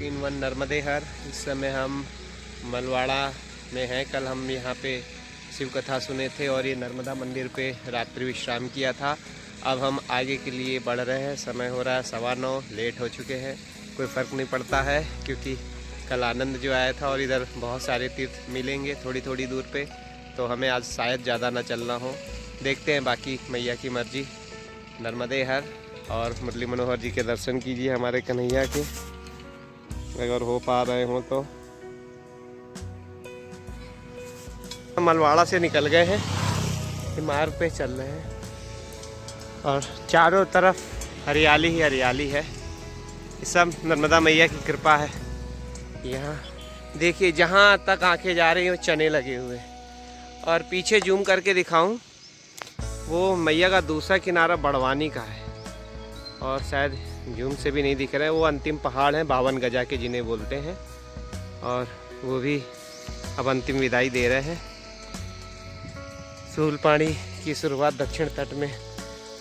231 नर्मदे हर। इस समय हम मलवाड़ा में हैं। कल हम यहाँ पे शिव कथा सुने थे और ये नर्मदा मंदिर पे रात्रि विश्राम किया था। अब हम आगे के लिए बढ़ रहे हैं। समय हो रहा है 9:15, लेट हो चुके हैं। कोई फ़र्क नहीं पड़ता है क्योंकि कल आनंद जो आया था और इधर बहुत सारे तीर्थ मिलेंगे थोड़ी थोड़ी दूर पे, तो हमें आज शायद ज़्यादा ना चलना हो। देखते हैं, बाकी मैया की मर्जी। नर्मदे हर। और मुरली मनोहर जी के दर्शन कीजिए हमारे कन्हैया के, अगर हो पा रहे हो तो। मलवाड़ा से निकल गए हैं, मार्ग पे चल रहे हैं और चारों तरफ हरियाली ही हरियाली है। ये सब नर्मदा मैया की कृपा है। यहाँ देखिए, जहाँ तक आंखें जा रही हैं वो चने लगे हुए हैं। और पीछे जूम करके दिखाऊं, वो मैया का दूसरा किनारा बड़वानी का है और शायद जूम से भी नहीं दिख रहे हैं। वो अंतिम पहाड़ हैं 52 गजा के जिन्हें बोलते हैं, और वो भी अब अंतिम विदाई दे रहे हैं। सूलपानी की शुरुआत दक्षिण तट में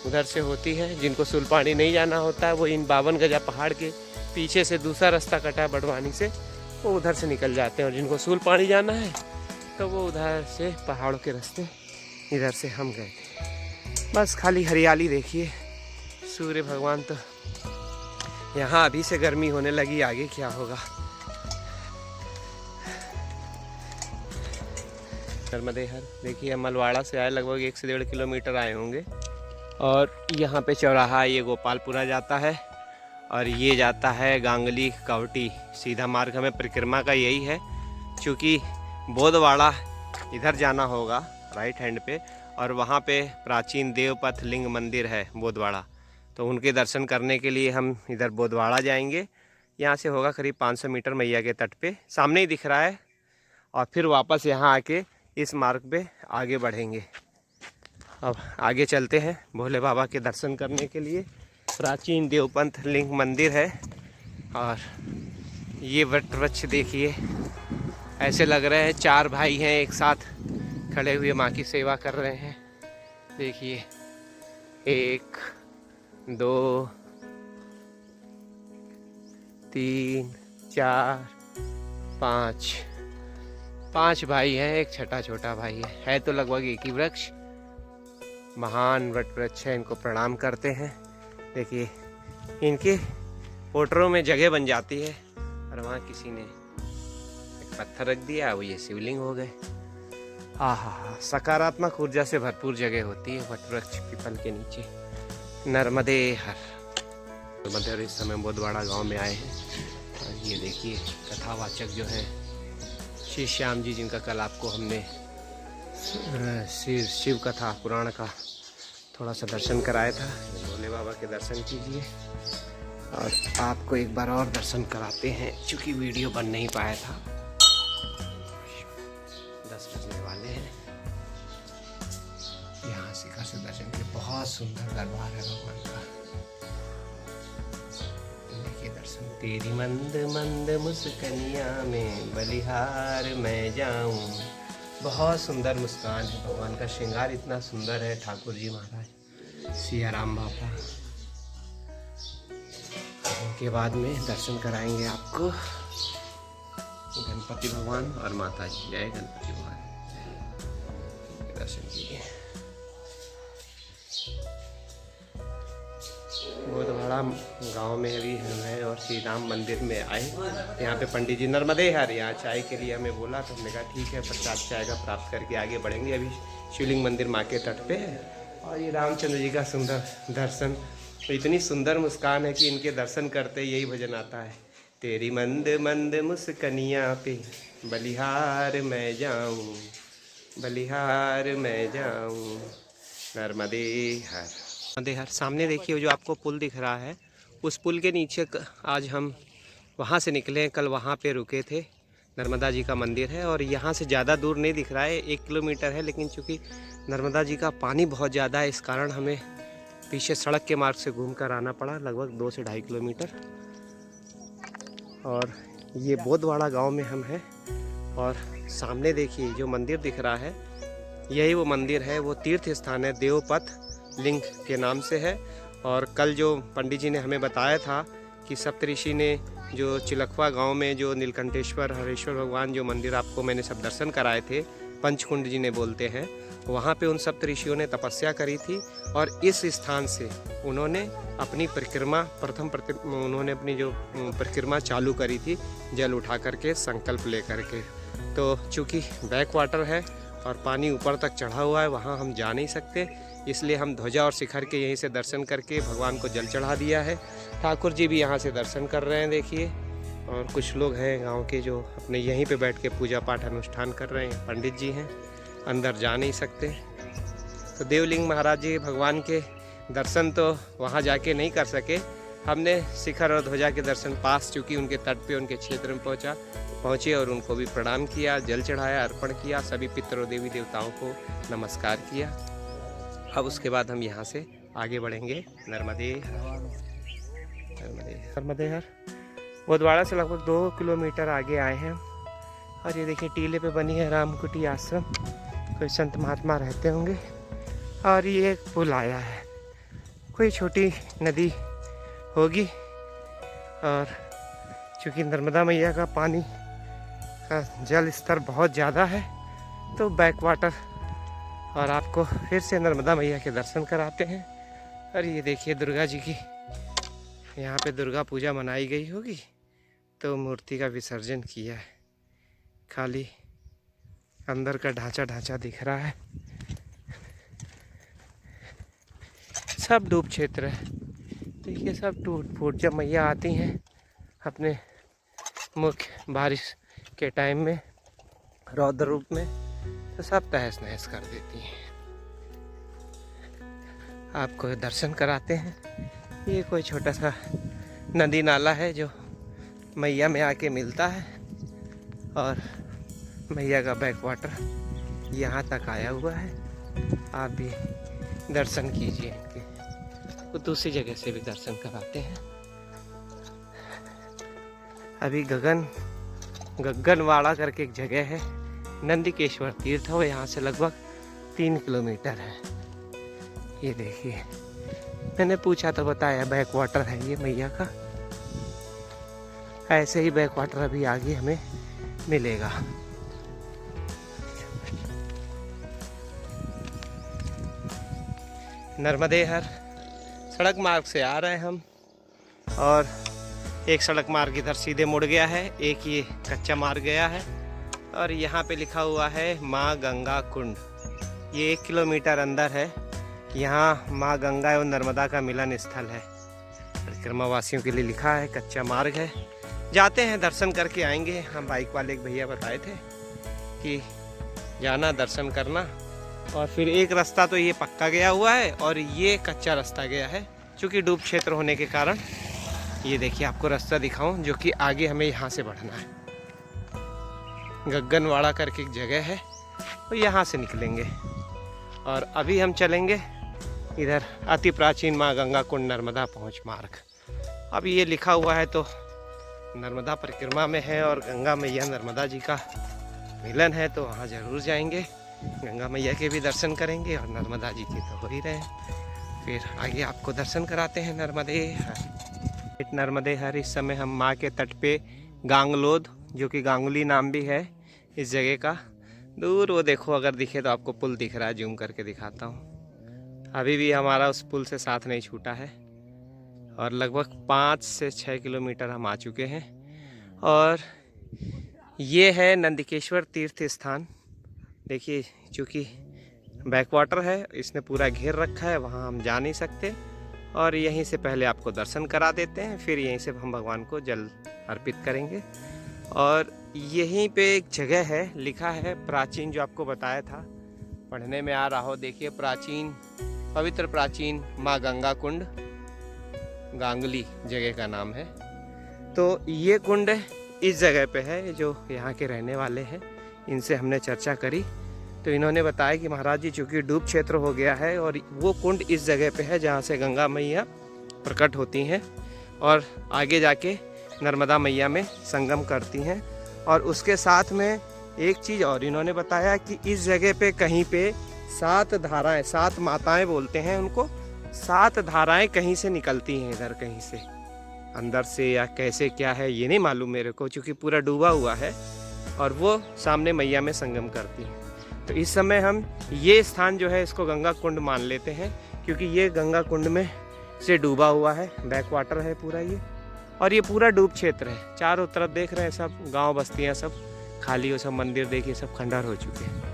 उधर से होती है। जिनको सूलपानी नहीं जाना होता है वो इन 52 गजा पहाड़ के पीछे से दूसरा रास्ता कटा है बड़वानी से, वो उधर से निकल जाते हैं। और जिनको सूलपानी जाना है तो वो उधर से पहाड़ों के रास्ते इधर से हम गए थे। बस खाली हरियाली देखिए। सूर्य भगवान तो यहाँ अभी से गर्मी होने लगी, आगे क्या होगा। नर्मदे हर देखिए, मलवाड़ा से आए लगभग 1 से 1.5 किलोमीटर आए होंगे। और यहाँ पे चौराहा ये गोपालपुरा जाता है और ये जाता है गांगली कावटी। सीधा मार्ग हमें परिक्रमा का यही है। चूँकि बोधवाड़ा इधर जाना होगा राइट हैंड पे, और वहाँ पे प्राचीन देवपथ लिंग मंदिर है बोधवाड़ा, तो उनके दर्शन करने के लिए हम इधर बोधवाड़ा जाएंगे। यहाँ से होगा करीब 500 मीटर मैया के तट पे, सामने ही दिख रहा है। और फिर वापस यहाँ आके इस मार्ग पे आगे बढ़ेंगे। अब आगे चलते हैं भोले बाबा के दर्शन करने के लिए। प्राचीन देवपंथ लिंग मंदिर है। और ये वट वृक्ष देखिए, ऐसे लग रहे हैं 4 भाई हैं एक साथ खड़े हुए माँ की सेवा कर रहे हैं। देखिए, 1 2 3 4 5 भाई हैं, एक छोटा भाई है तो लगभग एक ही वृक्ष। महान वट वृक्ष है, इनको प्रणाम करते हैं। देखिए, इनके पोटरों में जगह बन जाती है और वहाँ किसी ने एक पत्थर रख दिया, वो ये शिवलिंग हो गए। आहा, सकारात्मक ऊर्जा से भरपूर जगह होती है वट वृक्ष पीपल के नीचे। नर्मदे हर। नर्मदे हर। इस समय बोधवाड़ा गांव में आए हैं। और ये देखिए, कथावाचक जो है श्री श्याम जी, जिनका कल आपको हमने शिव कथा पुराण का थोड़ा सा दर्शन कराया था। भोले बाबा के दर्शन कीजिए और आपको एक बार और दर्शन कराते हैं, क्योंकि वीडियो बन नहीं पाया था। 10 बजने वाले हैं। यहाँ शिखर से दर्शन के बहुत सुंदर दरबार है भगवान का। देखिए दर्शन। तेरी मंद मंद मुस्कनिया में बलिहार मैं जाऊं। बहुत सुंदर मुस्कान है भगवान का। श्रृंगार इतना सुंदर है। ठाकुर जी महाराज, सिया राम बाबा। उनके बाद में दर्शन कराएंगे आपको गणपति भगवान और माता जी। जय गणपति भगवान। दर्शन कीजिए। बोधवाड़ा गांव में अभी हम हैं और श्री राम मंदिर में आए। यहाँ पे पंडित जी नर्मदे हर यहाँ चाय के लिए हमें बोला, तो हमने कहा ठीक है, प्रसाद चाय का प्राप्त करके आगे बढ़ेंगे। अभी शिवलिंग मंदिर माँ के तट पे है और ये रामचंद्र जी का सुंदर दर्शन। तो इतनी सुंदर मुस्कान है कि इनके दर्शन करते यही भजन आता है। तेरी मंद मंद मुस्कनिया पे बलिहार मैं जाऊँ, बलिहार मैं जाऊँ। नर्मदे हर। नर्मदे हर। सामने देखिए, जो आपको पुल दिख रहा है, उस पुल के नीचे आज हम वहाँ से निकले। कल वहाँ पे रुके थे। नर्मदा जी का मंदिर है और यहाँ से ज़्यादा दूर नहीं दिख रहा है, 1 किलोमीटर है। लेकिन चूँकि नर्मदा जी का पानी बहुत ज़्यादा है, इस कारण हमें पीछे सड़क के मार्ग से घूम कर आना पड़ा, लगभग 2 से 2.5 किलोमीटर। और ये बोधवाड़ा गांव में हम हैं। और सामने देखिए, जो मंदिर दिख रहा है, यही वो मंदिर है। वो तीर्थ स्थान है, देवपथ लिंग के नाम से है। और कल जो पंडित जी ने हमें बताया था कि सप्तऋषि ने जो चिलखवा गांव में जो नीलकंठेश्वर हरेश्वर भगवान जो मंदिर आपको मैंने सब दर्शन कराए थे, पंचकुंड जिन्हें बोलते हैं, वहाँ पे उन सप्त ऋषियों ने तपस्या करी थी। और इस स्थान से उन्होंने अपनी परिक्रमा उन्होंने अपनी जो परिक्रमा चालू करी थी जल उठा करके, संकल्प ले करके। तो चूँकि बैक वाटर है और पानी ऊपर तक चढ़ा हुआ है, वहाँ हम जा नहीं सकते, इसलिए हम ध्वजा और शिखर के यहीं से दर्शन करके भगवान को जल चढ़ा दिया है। ठाकुर जी भी यहाँ से दर्शन कर रहे हैं, देखिए। और कुछ लोग हैं गांव के जो अपने यहीं पे बैठ के पूजा पाठ अनुष्ठान कर रहे हैं। पंडित जी हैं, अंदर जा नहीं सकते। तो देवलिंग महाराज जी भगवान के दर्शन तो वहाँ जाके नहीं कर सके। हमने शिखर और ध्वजा के दर्शन पास, चूँकि उनके तट पे उनके क्षेत्र में पहुँचे और उनको भी प्रणाम किया, जल चढ़ाया, अर्पण किया, सभी पितरों देवी देवताओं को नमस्कार किया। अब उसके बाद हम यहाँ से आगे बढ़ेंगे नर्मदे हर बुधवाड़ा से लगभग 2 किलोमीटर आगे आए हैं। और ये देखिए टीले पे बनी है रामकुटी आश्रम, कोई संत महात्मा रहते होंगे। और ये एक पुल आया है, कोई छोटी नदी होगी। और चूँकि नर्मदा मैया का पानी का जल स्तर बहुत ज़्यादा है, तो बैक वाटर और आपको फिर से नर्मदा मैया के दर्शन कराते हैं। और ये देखिए दुर्गा जी की, यहाँ पे दुर्गा पूजा मनाई गई होगी, तो मूर्ति का विसर्जन किया है, खाली अंदर का ढांचा दिख रहा है। सब डूब क्षेत्र है, देखिए सब टूट फूट। जब मैया आती हैं अपने मुख्य बारिश के टाइम में रौद्र रूप में, तो सब तहस नहस कर देती हैं। आपको दर्शन कराते हैं। ये कोई छोटा सा नदी नाला है जो मैया में आके मिलता है, और मैया का बैक वाटर यहाँ तक आया हुआ है। आप भी दर्शन कीजिए इनके, तो दूसरी जगह से भी दर्शन कराते हैं। अभी गगनवाड़ा करके एक जगह है, नंदिकेश्वर तीर्थ, वो यहाँ से लगभग 3 किलोमीटर है। ये देखिए, मैंने पूछा तो बताया बैक वाटर है ये मैया का। ऐसे ही बैक वाटर अभी आगे हमें मिलेगा। नर्मदे हर सड़क मार्ग से आ रहे हैं हम, और एक सड़क मार्ग इधर सीधे मुड़ गया है, एक ये कच्चा मार्ग गया है। और यहाँ पे लिखा हुआ है माँ गंगा कुंड। ये 1 किलोमीटर अंदर है। यहाँ माँ गंगा एवं नर्मदा का मिलन स्थल है। परिक्रमा वासियों के लिए लिखा है, कच्चा मार्ग है। जाते हैं, दर्शन करके आएंगे। हम बाइक वाले एक भैया बताए थे कि जाना, दर्शन करना, और फिर एक रास्ता तो ये पक्का गया हुआ है और ये कच्चा रास्ता गया है, क्योंकि डूब क्षेत्र होने के कारण। ये देखिए आपको रास्ता दिखाऊं, जो कि आगे हमें यहाँ से बढ़ना है। गगनवाड़ा करके एक जगह है, तो यहाँ से निकलेंगे और अभी हम चलेंगे इधर अति प्राचीन माँ गंगा कुंड नर्मदा पहुँच मार्ग। अब ये लिखा हुआ है तो नर्मदा परिक्रमा में है और गंगा मैया नर्मदा जी का मिलन है, तो वहाँ ज़रूर जाएंगे। गंगा मैया के भी दर्शन करेंगे और नर्मदा जी के तो हो ही रहे। फिर आगे आपको दर्शन कराते हैं नर्मदे हर। नर्मदे हर इस समय हम माँ के तट पे गांगलोद, जो कि गांगुली नाम भी है इस जगह का, दूर वो देखो, अगर दिखे तो आपको पुल दिख रहा है, जूम करके दिखाता हूँ। अभी भी हमारा उस पुल से साथ नहीं छूटा है और लगभग 5 से 6 किलोमीटर हम आ चुके हैं। और ये है नंदिकेश्वर तीर्थ स्थान। देखिए, चूँकि बैक वाटर है, इसने पूरा घेर रखा है, वहाँ हम जा नहीं सकते। और यहीं से पहले आपको दर्शन करा देते हैं, फिर यहीं से हम भगवान को जल अर्पित करेंगे। और यहीं पे एक जगह है, लिखा है प्राचीन, जो आपको बताया था, पढ़ने में आ रहा हो। देखिए, प्राचीन, पवित्र प्राचीन माँ गंगा कुंड, गांगुली जगह का नाम है। तो ये कुंड इस जगह पे है। जो यहाँ के रहने वाले हैं, इनसे हमने चर्चा करी, तो इन्होंने बताया कि महाराज जी, चूँकि डूब क्षेत्र हो गया है और वो कुंड इस जगह पे है जहाँ से गंगा मैया प्रकट होती हैं और आगे जाके नर्मदा मैया में संगम करती हैं। और उसके साथ में एक चीज़ और इन्होंने बताया कि इस जगह पे कहीं पे 7 धाराएं, 7 माताएं बोलते हैं उनको, 7 धाराएं कहीं से निकलती हैं, इधर कहीं से। अंदर से या कैसे क्या है ये नहीं मालूम मेरे को, क्योंकि पूरा डूबा हुआ है और वो सामने मैया में संगम करती हैं। तो इस समय हम ये स्थान जो है इसको गंगा कुंड मान लेते हैं, क्योंकि ये गंगा कुंड में से डूबा हुआ है, बैक वाटर है पूरा ये, और ये पूरा डूब क्षेत्र है। चारों तरफ देख रहे हैं सब गांव बस्तियां सब खाली हो, सब मंदिर देखिए सब खंडहर हो चुके हैं।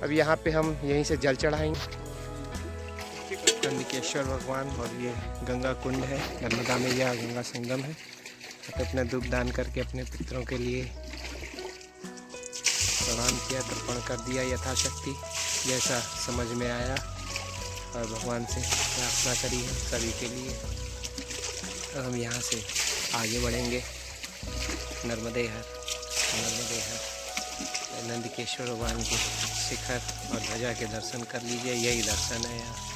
अब यहाँ पे हम यहीं से जल चढ़ाएंगे नंदिकेश्वर भगवान, और ये गंगा कुंड है, नर्मदा में यह गंगा संगम है। तो अपना धूप दान करके अपने पितरों के लिए प्रणाम किया, तर्पण कर दिया यथाशक्ति जैसा समझ में आया, और भगवान से प्रार्थना करी है सभी के लिए। अब हम यहाँ से आगे बढ़ेंगे नर्मदे हर नंदिकेश्वर भगवान के शिखर और ध्वजा के दर्शन कर लीजिए, यही दर्शन है यहाँ।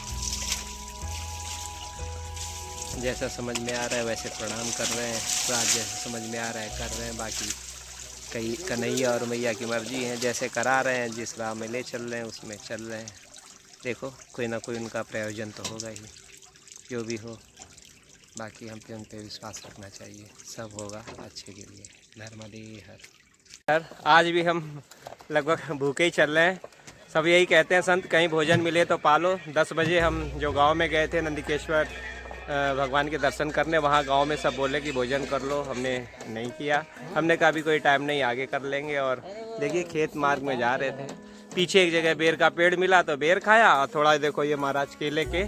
जैसा समझ में आ रहा है वैसे प्रणाम कर रहे हैं, प्रात जैसा समझ में आ रहा है कर रहे हैं, बाकी कई कन्हैया और मैया की मर्जी है, जैसे करा रहे हैं, जिस राह में ले चल रहे हैं उसमें चल रहे हैं। देखो कोई ना कोई उनका प्रयोजन तो होगा ही, जो भी हो, बाकी हम पे उन पर विश्वास रखना चाहिए, सब होगा अच्छे के लिए। नर्मदे हर। आज भी हम लगभग भूखे ही चल रहे हैं, सब यही कहते हैं संत कहीं भोजन मिले तो पालो। 10 बजे हम जो गांव में गए थे नंदिकेश्वर भगवान के दर्शन करने, वहाँ गांव में सब बोले कि भोजन कर लो, हमने नहीं किया। हमने कहा अभी कोई टाइम नहीं, आगे कर लेंगे। और देखिए खेत मार्ग में जा रहे थे, पीछे एक जगह बेर का पेड़ मिला तो बेर खाया, और थोड़ा देखो ये महाराज केले के,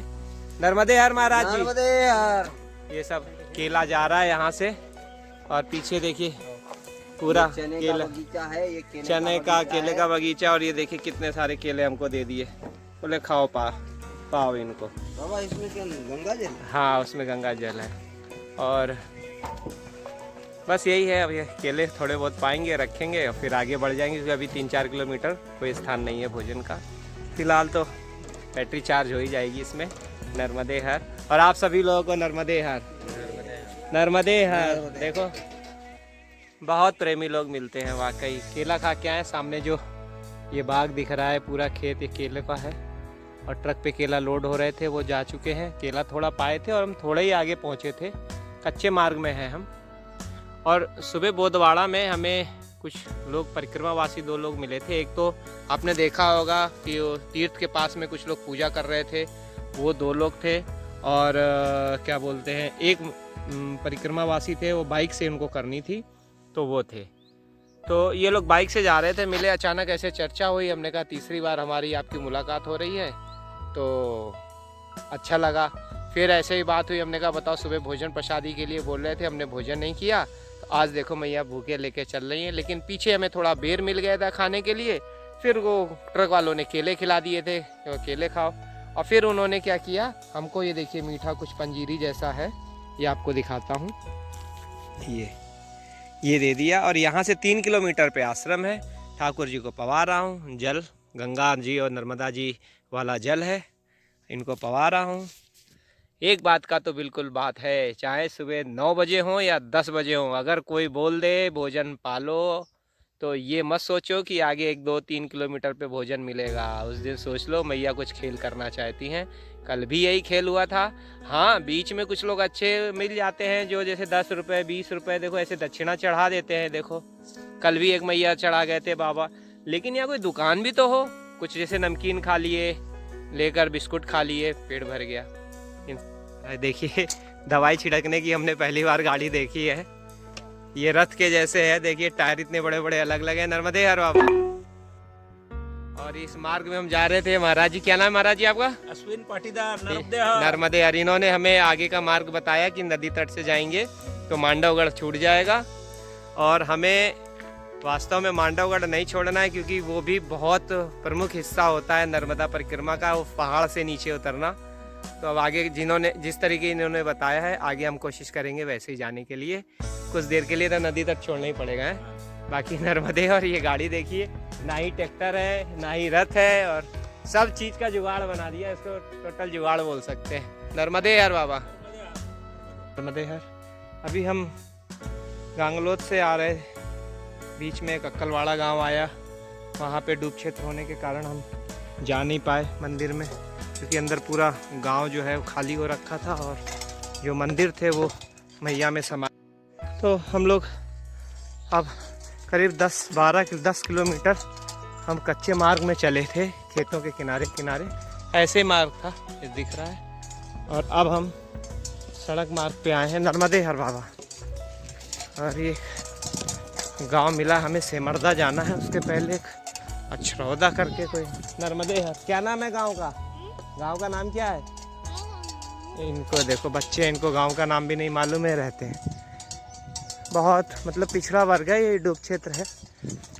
नर्मदे हर महाराज जी, नर्मदे हर, ये सब केला जा रहा है यहाँ से। और पीछे देखिए पूरा केला है, ये चने का केले का बगीचा, और ये देखिए कितने सारे केले हमको दे दिए, बोले खाओ पाओ इनको। बाबा इसमें क्या गंगा जल? हाँ उसमें गंगा जल है। और बस यही है, अब ये केले थोड़े बहुत पाएंगे रखेंगे और फिर आगे बढ़ जाएंगे, क्योंकि अभी 3-4 किलोमीटर कोई स्थान नहीं है भोजन का। फिलहाल तो बैटरी चार्ज हो ही जाएगी इसमें। नर्मदे हर, और आप सभी लोगों को नर्मदे हर, नर्मदे हर। देखो बहुत प्रेमी लोग मिलते हैं वाकई। केला खा के आए, सामने जो ये बाग दिख रहा है पूरा खेत ये केले का है, और ट्रक पे केला लोड हो रहे थे, वो जा चुके हैं। केला थोड़ा पाए थे और हम थोड़े ही आगे पहुंचे थे, कच्चे मार्ग में हैं हम। और सुबह बोधवाड़ा में हमें कुछ लोग परिक्रमावासी 2 लोग मिले थे। एक तो आपने देखा होगा कि वो तीर्थ के पास में कुछ लोग पूजा कर रहे थे, वो 2 लोग थे। और क्या बोलते हैं, एक परिक्रमावासी थे, वो बाइक से उनको करनी थी तो वो थे। तो ये लोग बाइक से जा रहे थे, मिले, अचानक ऐसे चर्चा हुई। हमने कहा तीसरी बार हमारी आपकी मुलाकात हो रही है, तो अच्छा लगा। फिर ऐसे ही बात हुई, हमने कहा बताओ सुबह भोजन प्रसादी के लिए बोल रहे थे, हमने भोजन नहीं किया, तो आज देखो मैया भूखे लेके चल रही हैं। लेकिन पीछे हमें थोड़ा बेर मिल गया था खाने के लिए, फिर वो ट्रक वालों ने केले खिला दिए थे, तो केले खाओ। और फिर उन्होंने क्या किया, हमको ये देखिए मीठा कुछ पंजीरी जैसा है, ये आपको दिखाता हूँ, ये दे दिया। और यहाँ से 3 किलोमीटर पे आश्रम है, ठाकुर जी को पवा रहा हूँ, जल गंगा जी और नर्मदा जी वाला जल है, इनको पवा रहा हूँ। एक बात का तो बिल्कुल बात है, चाहे सुबह 9 बजे हो या 10 बजे हो, अगर कोई बोल दे भोजन पालो, तो ये मत सोचो कि आगे 1-2-3 किलोमीटर पे भोजन मिलेगा। उस दिन सोच लो मैया कुछ खेल करना चाहती हैं। कल भी यही खेल हुआ था। हाँ बीच में कुछ लोग अच्छे मिल जाते हैं, जो जैसे 10 रुपये 20 रुपये देखो ऐसे दक्षिणा चढ़ा देते हैं। देखो कल भी एक मैया चढ़ा गए थे बाबा, लेकिन यहाँ कोई दुकान भी तो हो, कुछ जैसे नमकीन खा लिए, लेकर बिस्कुट खा लिए, पेट भर गया। देखिए दवाई छिड़कने की हमने पहली बार गाड़ी देखी है, ये रथ के जैसे है, देखिए टायर इतने बड़े बड़े अलग अलग हैं। नर्मदे हर बाबा। और इस मार्ग में हम जा रहे थे, महाराज जी क्या नाम है महाराज जी आपका? अश्विन पाटीदार, नर्मदे हर। इन्होंने हमें आगे का मार्ग बताया कि नदी तट से जाएंगे तो मांडवगढ़ छूट जाएगा, और हमें वास्तव में मांडवगढ़ नहीं छोड़ना है, क्योंकि वो भी बहुत प्रमुख हिस्सा होता है नर्मदा परिक्रमा का, वो पहाड़ से नीचे उतरना। तो अब आगे जिस तरीके इन्होंने बताया है, आगे हम कोशिश करेंगे वैसे ही जाने के लिए। कुछ देर के लिए तो नदी तक छोड़ना ही पड़ेगा है। बाकी नर्मदे, और ये गाड़ी देखिए, ना ही ट्रैक्टर है ना ही रथ है, और सब चीज़ का जुगाड़ बना दिया, इसको टोटल जुगाड़ बोल सकते हैं। नर्मदे हर बाबा, नर्मदे हर। अभी हम गांगलोद से आ रहे, बीच में एक अक्कलवाड़ा गांव आया, वहाँ पे डूब क्षेत्र होने के कारण हम जा नहीं पाए मंदिर में, क्योंकि अंदर पूरा गांव जो है वो खाली हो रखा था, और जो मंदिर थे वो मैया में समा। तो हम लोग अब करीब 10 किलोमीटर हम कच्चे मार्ग में चले थे, खेतों के किनारे किनारे ऐसे मार्ग था, ये दिख रहा है। और अब हम सड़क मार्ग पे आए हैं, नर्मदे हर बाबा। और ये गांव मिला हमें, सेमरदा जाना है, उसके पहले एक अछरौदा करके कोई नर्मदे हर। क्या नाम है गांव का? गांव का नाम क्या है? इनको देखो बच्चे, इनको गांव का नाम भी नहीं मालूम है, रहते हैं बहुत मतलब पिछड़ा वर्ग है, ये डूब क्षेत्र है।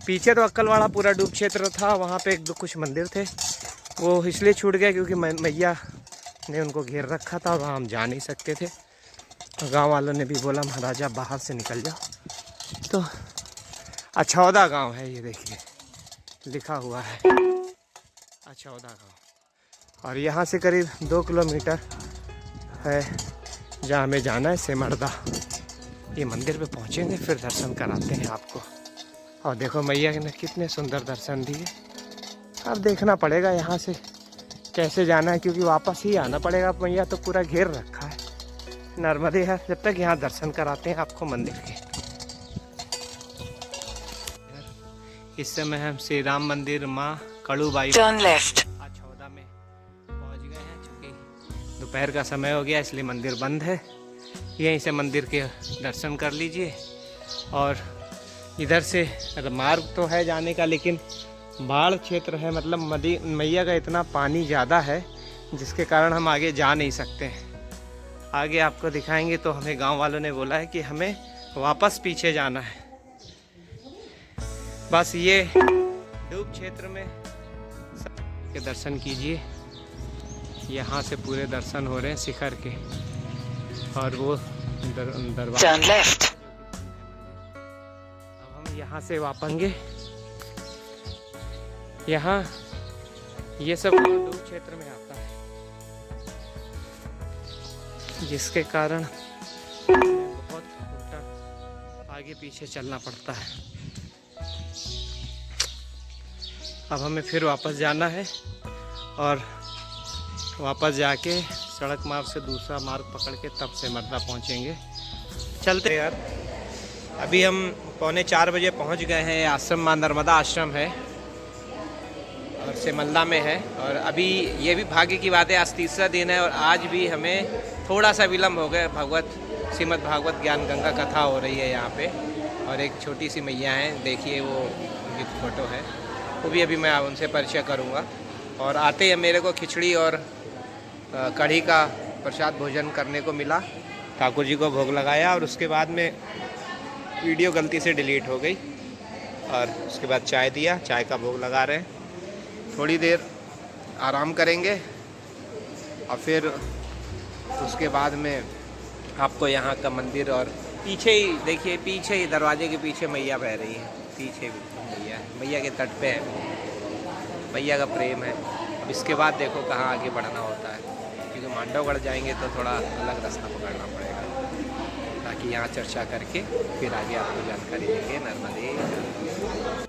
पीछे तो अक्कलवाड़ा पूरा डूब क्षेत्र था, वहाँ पे एक दो कुछ मंदिर थे, वो इसलिए छूट गया क्योंकि मैया ने उनको घेर रखा था, वहाँ हम जा नहीं सकते थे। गांव वालों ने भी बोला महाराजा बाहर से निकल जाओ। तो अछौदा गांव है, ये देखिए लिखा हुआ है अछौदा गांव। और यहाँ से करीब 2 किलोमीटर है जहाँ हमें जाना है, सेमरदा। ये मंदिर पे पहुँचेंगे फिर दर्शन कराते हैं आपको। और देखो मैया ने कितने सुंदर दर्शन दिए। अब देखना पड़ेगा यहाँ से कैसे जाना है, क्योंकि वापस ही आना पड़ेगा। मैया तो पूरा घेर रखा है नर्मदे है। जब तक यहाँ दर्शन कराते हैं आपको मंदिर के। इस समय हम श्री राम मंदिर माँ कड़ूबाई अछौदा में पहुँच गए हैं। चूँकि दोपहर का समय हो गया इसलिए मंदिर बंद है। यहीं से मंदिर के दर्शन कर लीजिए। और इधर से मार्ग तो है जाने का, लेकिन बाढ़ क्षेत्र है, मतलब मैया का इतना पानी ज़्यादा है जिसके कारण हम आगे जा नहीं सकते। आगे आपको दिखाएंगे। तो हमें गांव वालों ने बोला है कि हमें वापस पीछे जाना है। बस ये डूब क्षेत्र में के दर्शन कीजिए। यहाँ से पूरे दर्शन हो रहे हैं शिखर के। और वो दरवाजा। अब हम यहाँ से वापसेंगे। यहाँ ये सब डूब क्षेत्र में आता है, जिसके कारण बहुत उल्टा आगे पीछे चलना पड़ता है। अब हमें फिर वापस जाना है और वापस जाके सड़क मार्ग से दूसरा मार्ग पकड़ के तब सेमरदा पहुंचेंगे। चलते यार। अभी हम 3:45 बजे पहुंच गए हैं। आश्रम माँ नर्मदा आश्रम है और सेमरदा में है। और अभी ये भी भाग्य की बात है, आज तीसरा दिन है और आज भी हमें थोड़ा सा विलम्ब हो गया। श्रीमद् भागवत ज्ञान गंगा कथा हो रही है यहाँ पे। और एक छोटी सी मैया हैं, देखिए वो उनकी फ़ोटो है, वो भी अभी मैं उनसे परिचय करूँगा। और आते ही मेरे को खिचड़ी और कढ़ी का प्रसाद भोजन करने को मिला। ठाकुर जी को भोग लगाया और उसके बाद में वीडियो गलती से डिलीट हो गई। और उसके बाद चाय दिया, चाय का भोग लगा रहे हैं। थोड़ी देर आराम करेंगे और फिर उसके बाद में आपको यहाँ का मंदिर और पीछे ही देखिए, पीछे ही दरवाजे के पीछे मैया बह रही है। पीछे भी मैया है, मैया के तट पे है, मैया का प्रेम है। अब इसके बाद देखो कहाँ आगे बढ़ना होता है, क्योंकि मांडवगढ़ जाएंगे तो थोड़ा अलग रास्ता पकड़ना पड़ेगा। ताकि यहाँ चर्चा करके फिर आगे आपको जानकारी देंगे नर्मदे।